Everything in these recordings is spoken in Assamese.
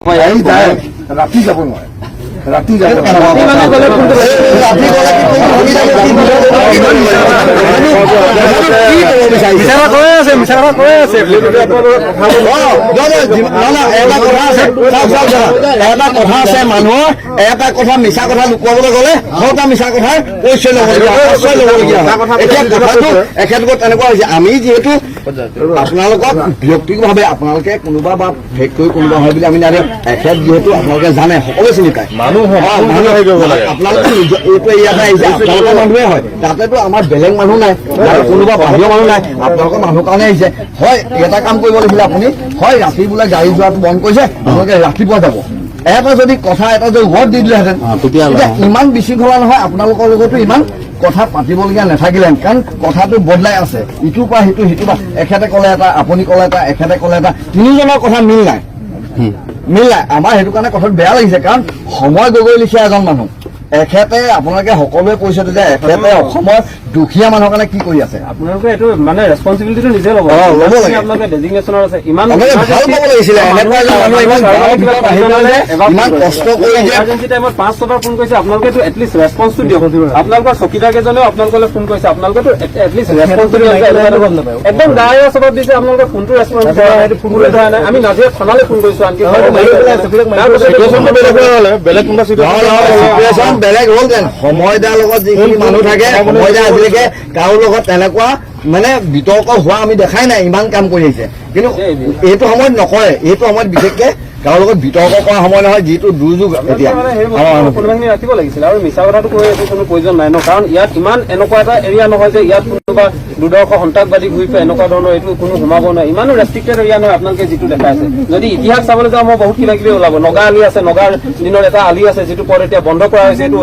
ৰাতি যাব নোৱাৰে ৰাতি যাব এটা কথা আছে মানুহৰ এটা কথা মিছা কথা লুকুৱাবলৈ গ'লে সৌটা মিছা কথা কৈছে ল'বলগীয়া এতিয়া কথাটো এখেতলোকৰ তেনেকুৱা হৈছে আমি যিহেতু আপোনালোকক ব্যক্তিগতভাৱে আপোনালোকে কোনোবা বা ফেক কৰি কোনোবা হয় বুলি আমি নাজানো এখেত যিহেতু আপোনালোকে জানে সকলোৱে চিনি পায় আপোনালোকে এইটো ইয়াতে আহিছে আপোনালোকৰ মানুহে হয় তাতেতো আমাৰ বেলেগ মানুহ নাই কোনোবা বাহিৰৰ মানুহ নাই আপোনালোকৰ মানুহ কাৰণে আহিছে হয় এটা কাম কৰিব লাগিছিলে আপুনি হয় ৰাতি বোলে গাড়ী যোৱাটো বন্ধ কৰিছে আপোনালোকে ৰাতিপুৱা যাব এটা যদি কথা এটা যদি ভোট দি দিলেহেঁতেন তেতিয়া ইমান বিশৃংখলা নহয় আপোনালোকৰ লগতো ইমান কথা পাতিবলগীয়া নাথাকিলেন কাৰণ কথাটো বদলাই আছে ইটোৰ পৰা সিটো সিটোৰ পৰা এখেতে ক'লে এটা আপুনি ক'লে এটা এখেতে ক'লে এটা তিনিজনৰ কথা মিল নাই আমাৰ সেইটো কাৰণে কথাটো বেয়া লাগিছে কাৰণ সময় গগৈ লিখীয়া এজন মানুহ এখেতে আপোনালোকে সকলোৱে কৈছে যে এখেতে অসমৰ দুখীয়া মানুহৰ কাৰণে কি কৰি আছে আপোনালোকে এইটো মানে ৰেছপন্সিবিলিটিটো নিজে ল'ব লাগে আপোনালোকে ডেজিগনেশ্যনৰ আছে ইমান ভাল পাব লাগিছিলে ইমান কষ্ট কৰি ইমাৰ্জেঞ্চি টাইমত 5-6বাৰ ফোন কৰিছে আপোনালোকেতো এটলিষ্ট ৰেছপন্সটো দিয়ক আপোনালোকৰ চকীদাৰ কেইজনেও আপোনালোকলৈ ফোন কৰিছে আপোনালোকেতো এটলিষ্ট ৰেছপন্সটো দিয়ক একদম ডাইৰেক্ট চবত দিছে আপোনালোকে ফোনটো ৰেছপন্স কৰা সেইটো ফোনলৈ ধৰা নাই আমি নাজিয়া থানালৈ ফোন কৰিছো আনকি বেলেগ কোনোবা চিটুৱেশ্যন বেলেগ হ'ল যেন সময়দাৰ লগত যিখিনি মানুহ থাকে সময়দা আজিলৈকে কাৰো লগত তেনেকুৱা মানে বিতৰ্ক হোৱা আমি দেখাই নাই ইমান কাম কৰি আহিছে কিন্তু এইটো সময়ত নকৰে এইটো সময়ত বিশেষকে কাৰো লগত বিতৰ্ক কৰা সময় নহয় যিটো দুৰ্যোগ এতিয়া কোনোবাখিনি ৰাখিব লাগিছিলে আৰু মিছা কথাটো কৈ এইটো কোনো প্ৰয়োজন নাই ন কাৰণ ইয়াত ইমান এনেকুৱা এটা এৰিয়া নহয় যে ইয়াত কোনোবা দুৰ্দৰ্শ সন্ত্ৰাসবাদী ঘূৰি ফুৰে এনেকুৱা ধৰণৰ এইটো কোনো সোমাব নোৱাৰে ইমানো ৰেষ্ট্ৰিক্টেড এৰিয়া নহয় আপোনালোকে যিটো দেখাই আছে যদি ইতিহাস চাবলৈ যাওঁ মই বহুত কিবা কিবি ওলাব নগা আলি আছে নগাৰ দিনৰ এটা আলি আছে যিটো পৰ এতিয়া বন্ধ কৰা হৈছে এইটো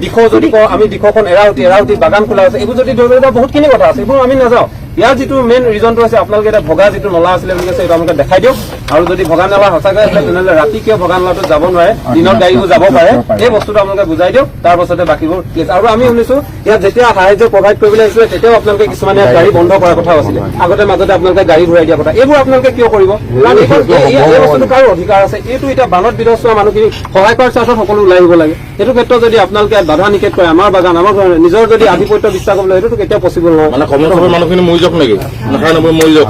দিশো যদি কওঁ আমি দিশখন এৰাউতি বাগান খোলা হৈছে এইবোৰ যদি ধৰি লওঁ বহুতখিনি কথা আছে এইবোৰ আমি নাযাওঁ ইয়াৰ যিটো মেইন ৰিজনটো আছে আপোনালোকে এটা ভগা যিটো নলা আছিলে বুলি কৈছে এইটো আপোনালোকে দেখাই দিয়ক আৰু যদি ভগা নলা সঁচাকৈ আছিলে তেনেহ'লে ৰাতি কিয় ভগা নলাটো যাব নোৱাৰে দিনত গাড়ীবোৰ যাব পাৰে এই বস্তুটো আপোনালোকে বুজাই দিয়ক তাৰ পাছতে বাকীবোৰ প্লেচ আৰু আমি শুনিছো ইয়াত যেতিয়া সাহায্য প্ৰভাইড কৰিবলৈ আহিছিলে তেতিয়াও আপোনালোকে কিছুমানে গাড়ী বন্ধ কৰাৰ কথা আছিলে আগতে মাজতে আপোনালোকে গাড়ী ঘূৰাই দিয়া কথা এইবোৰ আপোনালোকে কিয় কৰিব কাৰণ এই বস্তুটো কাৰো অধিকাৰ আছে এইটো এতিয়া বানত বিধ্বস্ত মানুহখিনি সহায় কৰাৰ স্বাৰ্থত সকলো ওলাই আহিব লাগে এইটো ক্ষেত্ৰত যদি আপোনালোকে বাধা নিষেধ কৰে আমাৰ বাগান আমাৰ নিজৰ যদি আধিপত্য বিশ্বাস কৰিবলৈ সেইটোতো কেতিয়াও পচিবল নহয় মানে কমন মানুহখিনি মৰি যাওক নেকি নাখায় নবৈ মৰি যাওক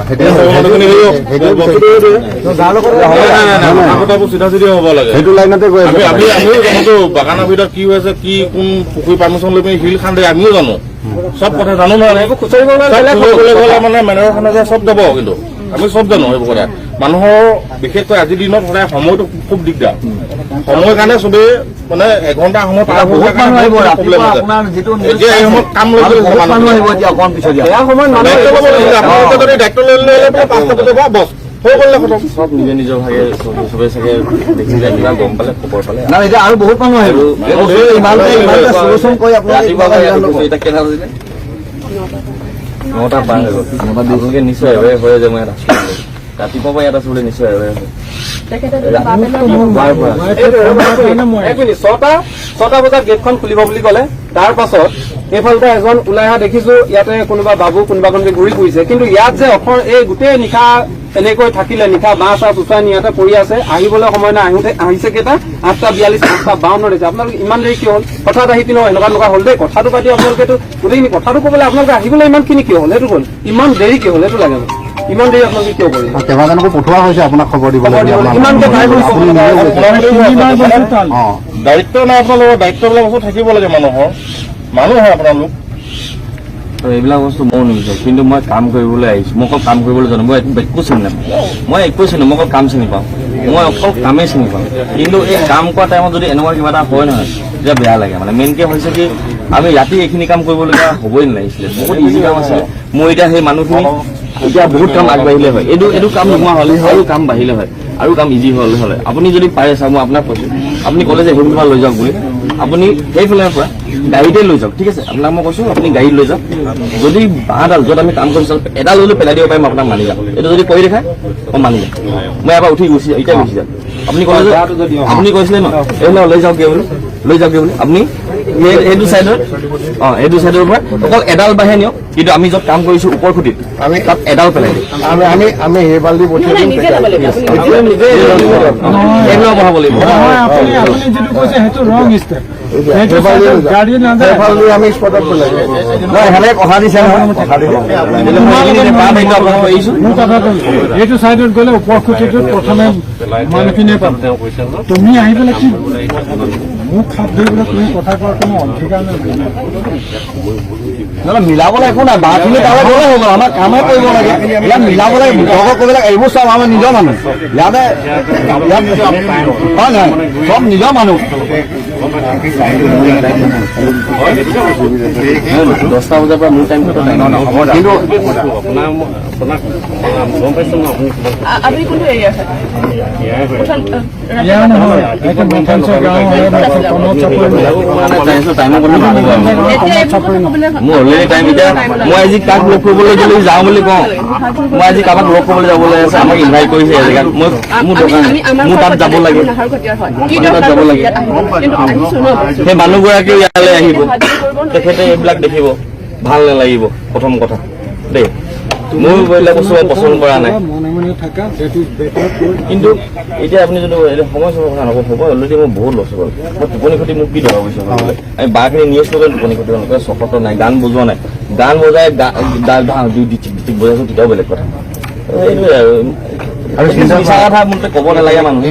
চিধা চিধি হ'ব লাগে সেইটো লাইনতে গৈ আমিও জানো বাগানৰ ভিতৰত কি হৈ আছে কি কোন পুখুৰী পাৰ্মিশ্যন লৈ পিনি শিল খান্দে আমিও জানো চব কথা জানো নহয় এইবোৰ খুচৰি গ'লে মানে মেনৰ খানা চব যাব কিন্তু আমি চব জানো এইবোৰ কথা মানুহৰ বিশেষকৈ আজিৰ দিনত সদায় সময়টো খুব দিগদাৰ সময় কাৰণে চবেই মানে এঘণ্টা সময় পাৰ হৈ প্ৰব্লেম আছে এতিয়া এই সময়ত কাম লৈ আপোনালোকে যদি দায়িত্ব লৈ লৈ 5টা বজাত বছ হৈ গ'লে খতম চব নিজে নিজৰ ভাগে চবে চাগে দেখি যায় কিবা গম পালে খবৰ পালে না এতিয়া আৰু বহুত মানুহ আহিব এতিয়া কেইটা বাজিলে 9টা পাৰ হৈ গ'ল আপোনালোকে নিশ্চয় হৈ যে মই ৰাতিপুৱা পৰা ইয়াত আছো বুলি নিশ্চয় ছটা বজাত গেটখন খুলিব বুলি ক'লে তাৰ পাছত এইফালতে এজন ওলাই অহা দেখিছো ইয়াতে কোনোবা বাবু কোনোবা ঘূৰি ফুৰিছে কিন্তু ইয়াত যে অসম এই গোটেই নিশা এনেকৈ থাকিলে নিশা বাঁহ চাহ চুচাই ইয়াতে পৰি আছে আহিবলৈ সময় নাই আহিছে কেইটা 8:42 8:52 দিছে আপোনালোকে ইমান দেৰি কি হ'ল হঠাৎ আহি পিনে এনেকুৱা হ'ল দেই কথাটো পাতি আপোনালোকেতো গোটেইখিনি কথাটো ক'বলৈ আপোনালোকে আহিবলৈ ইমানখিনি কি হ'ল সেইটো হ'ল ইমান দেৰি কি হ'ল সেইটো লাগে ইমান দেৰি আপোনালোকে কিয় কৰিলে কেইবাজনকো পঠোৱা হৈছে আপোনাক খবৰ দিবলৈ দায়িত্ব নাই আপোনালোকৰ দায়িত্ববিলাক বস্তু থাকিব লাগে মানুহৰ মানুহ হয় আপোনালোক এইবিলাক বস্তু ময়ো নিবিচাৰোঁ কিন্তু মই কাম কৰিবলৈ আহিছোঁ মই অকল কাম কৰিবলৈ জানো মই একো চিনি নাপাওঁ মই একো চিনি মই অকল কাম চিনি পাওঁ মই অকল কামেই চিনি পাওঁ কিন্তু এই কাম কৰা টাইমত যদি এনেকুৱা কিবা এটা হয় নহয় তেতিয়া বেয়া লাগে মানে মেইনকৈ হৈছে কি আমি ৰাতি এইখিনি কাম কৰিবলগীয়া হ'বই নালাগিছিলে বহুত ইজি কাম আছে মোৰ এতিয়া সেই মানুহখিনি এতিয়া বহুত কাম আগবাঢ়িলে হয় এইটো কাম নোহোৱা হ'লে আৰু কাম বাঢ়িলে হয় আৰু কাম ইজি হ'লে আপুনি যদি পাৰে চাওক মই আপোনাক কৈছোঁ আপুনি ক'লে যে সেইফালে লৈ যাওক বুলি আপুনি সেইফালৰ পৰা গাড়ীতে লৈ যাওক ঠিক আছে আপোনাক মই কৈছোঁ আপুনি গাড়ীত লৈ যাওক যদি বাঁহডাল য'ত আমি কাম কৰিছোঁ এডাল লৈ পেলাই দিব পাৰিম আপোনাক মানি যাম এইটো যদি কৰি দেখায় মই মানি যাম মই এবাৰ উঠি গুচি যাম এতিয়া গুচি যাম আপুনি ক'লে যে আপুনি কৈছিলে ন এইফালে লৈ যাওকগৈ বুলি আপুনি এইটো চাইডৰ এইটো চাইডৰ পৰা অকল এডাল বাহে নিয়ক, কিন্তু আমি য'ত কাম কৰিছো ওপৰ খুঁটিত আমি তাত এডাল পেলাই দিওঁ। আমি সেই বাল্টি পঠিয়াই দিম। এইবিলাক বহাব লাগিব। আমি স্পটত পেলাই দিম। সেনেকে কথা দিছে নহয়, এইটো চাইডত গ'লে ওপৰ খুঁটিটোত প্ৰথমে মানুহখিনিয়ে পাম। তুমি আহি পেলাই কি মোক খাপ ধৰিবলৈ তুমি কথা কোৱাৰ কোনো অধিকাৰ নাই। মিলাবলৈ একো নাই, বাঁহখিনি তালৈ গ'লে হৈ গ'ল, আমাৰ কামে কৰিব লাগে। ইয়াত মিলাব লাগে, বিতৰ্ক কৰিব লাগে, এইবোৰ চব আমাৰ নিজৰ মানুহ। ইয়াতে হয় নহয়, চব নিজৰ মানুহ। 10টা বজাৰ পৰা মোৰ টাইমটো কিন্তু আপুনি কোনটো এৰিয়া আছে? ইয়াৰ নহয়, এইটো মথাঞ্চল গাঁও হয়, মোৰ অলৰেডি টাইম এতিয়া মই আজি কাক লগ কৰিবলৈ যদি যাওঁ বুলি কওঁ, মই আজি কাৰোবাক লগ কৰিবলৈ যাবলৈ আছে, আমাক ইনভাইট কৰিছে এই জেগাত, মই মোৰ দোকান মোৰ তাত যাব লাগে, তাত যাব লাগে। সেই মানুহগৰাকীও ইয়ালৈ আহিব, তেখেতে এইবিলাক দেখিব, ভাল নালাগিব প্ৰথম কথা দেই। মোৰ এইবিলাক বস্তু মই পচন্দ কৰা নাই, কিন্তু এতিয়া আপুনি যদি সময় চবৰ কথা নকওঁ, হ'ব অলৰেডি মই বহুত লছ হ'ল। মই টোপনি ক্ষতি মোক কি দৰকাৰ হৈছে আমি বাঘখিনি নিউজ লগে টোপনি ক্ষতি নকৰে, চকত নাই, গান বজোৱা নাই, গান বজাই ডিষ্ট্ৰিক্ট বজাইছোঁ তেতিয়াও বেলেগ কথা। এইটোৱে আৰু মিছা কথা মোক ক'ব নালাগে মানুহে।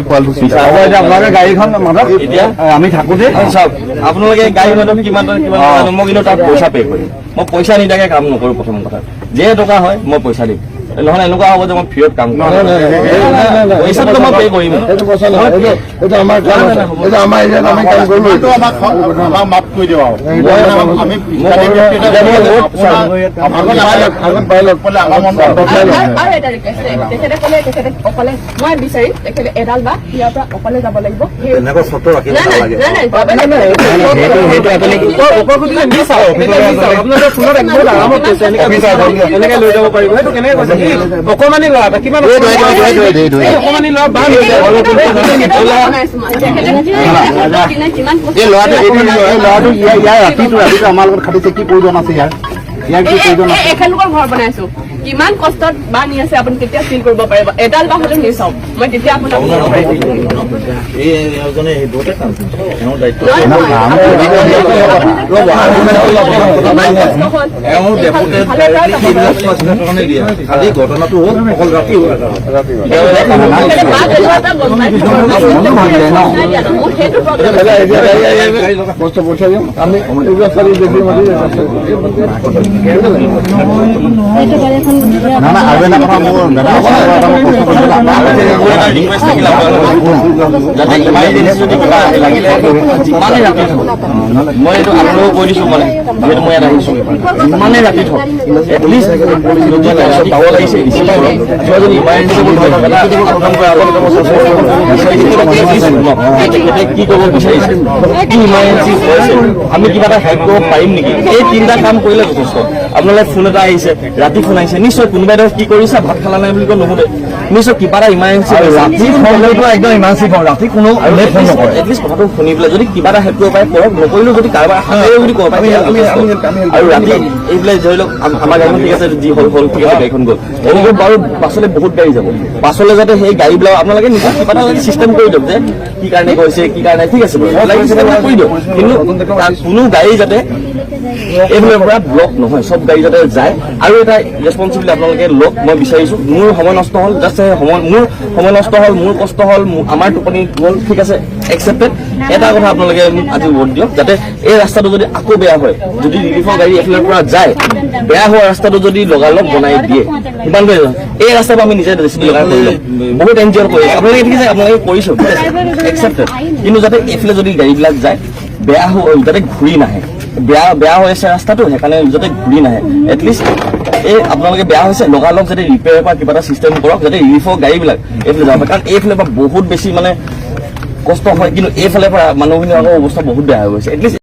আপোনালোকে গাড়ীখন মাজত এতিয়া আমি থাকোঁতে চাওক, আপোনালোকে গাড়ী মাতক কিমান জানো, মই কিন্তু তাত পইচা পে' কৰিম। মই পইচা নিদিয়াকৈ কাম নকৰোঁ। প্ৰথম কথা যে টকা হয় মই পইচা দিম, নহ'লে এনেকুৱা হ'ব যে মই ফ্ৰীত কাম কৰিম, পইচাটো মই পে' কৰিম। মাফ কৰি দিওঁ আৰু এটা ৰিকুৱেষ্ট, তেখেতে ক'লে তেখেতে অকলে মই বিচাৰিম তেখেতে এডাল বা ইয়াৰ পৰা অকলে যাব লাগিব। এনেকুৱা চৰ্ত ৰাখিব নালাগে। এনেকে লৈ যাব পাৰিব, সেইটো কেনেকে কৈছে? অকমানি ল'ৰা এটা কিমান অকমানি ল'ৰা বান হৈ যায়। এই ল'ৰাটো ইয়াৰ ৰাতিটো আমাৰ লগত খাটিছে, কি প্ৰয়োজন আছে ইয়াৰ কি প্ৰয়োজন আছে? এখেতলোকৰ ঘৰ বনাইছো, কিমান কষ্টত বান নি আছে আপুনি কেতিয়া ফিল কৰিব পাৰিব। এডাল বা হলেও নি চাওক, মই তেতিয়া আপোনাক খালি ঘটনাটো হ'ল অকল ৰাতি আৰু এটা কথা মোৰ দাদা মই এইটো আপোনালোকক কৈ দিছো, মানে যিহেতু মই ইয়াত আহিছো, ইমানেই ৰাতি থক পুলিচ পাব লাগিছে, ৰিচিভ কৰক। ছোৱালীজনী ইমাৰ্জেঞ্চি কি ক'ব বিচাৰিছে, কি ইমাৰ্জেঞ্চি হৈছে, আমি কিবা এটা হেল্প কৰিব পাৰিম নেকি? এই তিনিটা কাম কৰিলে যথেষ্ট। আপোনালোকে ফোন এটা আহিছে, ৰাতি ফোন আহিছে, নিশ্চয় কোনোবাই কি কৰিছে, ভাত খালা নাই বুলি কৈ নুসুধে, নিশ্চয় কিবা এটা ইমাৰ্জেঞ্চি ৰাতি ফোন কৰিলেতো একদম ইমাৰ্জেঞ্চি ফোন, ৰাতি কোনো ফোন নকৰে। এটলিষ্ট কথাটো শুনি পেলাই যদি কিবা এটা হেল্প কৰিব পাৰে কৰক, নকৰিলেও যদি কাৰোবাৰ হাতেৰে যদি ক'ব পাৰে আৰু ৰাতি এইবিলাক ধৰি লওক আমাৰ গাড়ীখন ঠিক আছে, যি হ'ল হ'ল ঠিক আছে, গাড়ীখন গ'ল, এনেকৈ বাৰু পাছলৈ বহুত গাড়ী যাব, পাছলৈ যাতে সেই গাড়ীবিলাক আপোনালোকে নিজে কিবা এটা চিষ্টেম কৰি দিয়ক যে কি কাৰণে গৈছে কি কাৰণে, ঠিক আছে বাৰু চিষ্টেম কৰি দিয়ক, কিন্তু কোনো গাড়ী যাতে এইফালৰ পৰা ব্লক নহয়, চব গাড়ী যাতে যায়। আৰু এটা ৰেচপনচিবিলিটি আপোনালোকে লওক, মই বিচাৰিছোঁ। মোৰ সময় নষ্ট হ'ল, জাষ্ট মোৰ সময় নষ্ট হ'ল, মোৰ কষ্ট হ'ল, আমাৰ টোপনি গ'ল, ঠিক আছে, একচেপ্টেড। এটা কথা আপোনালোকে মোক আজি ভোট দিয়ক, যাতে এই ৰাস্তাটো যদি আকৌ বেয়া হয়, যদি ৰিলিফৰ গাড়ী এইফালৰ পৰা যায়, বেয়া হোৱা ৰাস্তাটো যদি লগালগ বনাই দিয়ে, সিমানটোৱে এই ৰাস্তাটো আমি নিজে ৰেচিপি লগাই কৰি ল'ম। বহুত এনজিঅ'ৰ কৰি আছে, আপোনালোকে দেখিছে, আপোনালোকে কৰিছোঁ, ঠিক আছে, একচেপ্টেড। কিন্তু যাতে এইফালে যদি গাড়ীবিলাক যায়, বেয়া যাতে ঘূৰি নাহে, বেয়া হৈ আছে ৰাস্তাটো, সেইকাৰণে যাতে ঘূৰি নাহে। এটলিষ্ট এই আপোনালোকে বেয়া হৈছে, লগালগ যাতে ৰিপেয়াৰ পৰা কিবা এটা চিষ্টেম কৰক, যাতে ৰিলিফৰ গাড়ীবিলাক এইফালে যাব পাৰে, কাৰণ এইফালে পৰা বহুত বেছি মানে কষ্ট হয়, কিন্তু এইফালে পৰা মানুহখিনিৰ আকৌ অৱস্থা বহুত বেয়া হৈ গৈছে। এটলিষ্ট